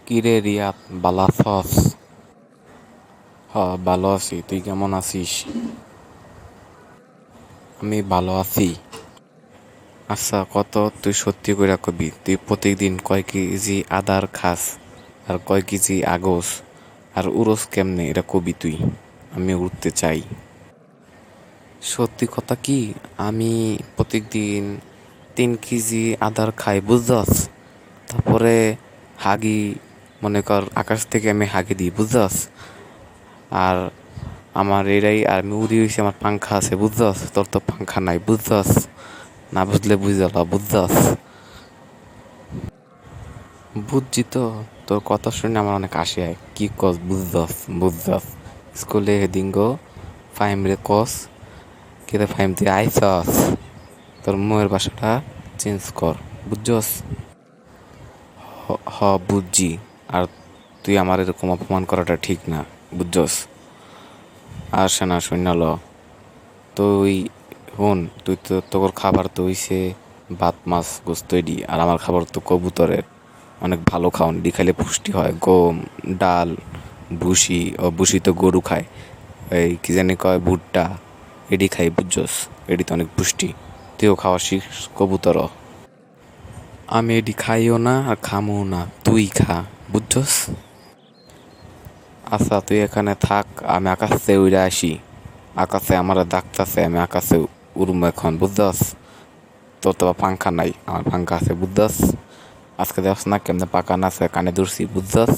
কিরে রিয়াদ, ভালো আছস? হ, ভালো আছি। তুই কেমন আছিস? আমি ভালো আছি। আচ্ছা কত, তুই সত্যি কইরা কবি, তুই প্রতিদিন কয় কেজি আদার খাস আর কয় কেজি আগস আর উড়স কেমনে, এটা কবি তুই। আমি উঠতে চাই। সত্যি কথা কি, আমি প্রত্যেকদিন 3 কেজি আদার খাই, বুঝছস? তারপরে হাগি, মনে কর আকাশ থেকে আমি হাগি দিই, বুঝছস? আর আমার এরাই আর আমি উড়ি হইছি, আমার পাংখা আছে, বুঝছস? তোর তো পাংখা নাই, বুঝছস? না বুঝলে বুঝাল, বুঝছস? বুঝছি তো। তোর কথা শুনে আমার অনেক হাসি হয়। কি কস বুঝছস? বুঝছস? স্কুলে হেদিঙ্গো ফাইম রে কস, কিরে ফাইম তুই আইসস? তোর মুয়ের বাসাটা চেঞ্জ কর, বুঝছস? হ, বুঝছি। আর তুই আমার এরকম অপমান করাটা ঠিক না, বুঝছস? আর সেনা সৈন্য ল, তুই হন, তুই তো তোর খাবার তো হইছে ভাত মাছ গোস্ত এডি, আর আমার খাবার তো কবুতরের। অনেক ভালো খাওন, এডি খাইলে পুষ্টি হয়। গম, ডাল, ভুসি, ও ভুসি তো গরু খায়। এই কি জানি কয়, ভুট্টা, এডি খাই, বুঝছস? এডি তো অনেক পুষ্টি। তুইও খাওয়া শিখ, কবুতর। আমি এডি খাইও না আর খামও না, তুই খা, বুঝছস? আচ্ছা তুই এখানে থাক, আমি আকাশে উড়ে আসি। আকাশে আমার ডাকতাছে, আমি আকাশে উড়ুম এখন, বুঝছস? তোর তো পাংখা নাই, আমার পাংখা আছে, বুঝছস? আজকে দেখছ না কেমনে পাকা নাচে কানে ধরছি, বুঝছস?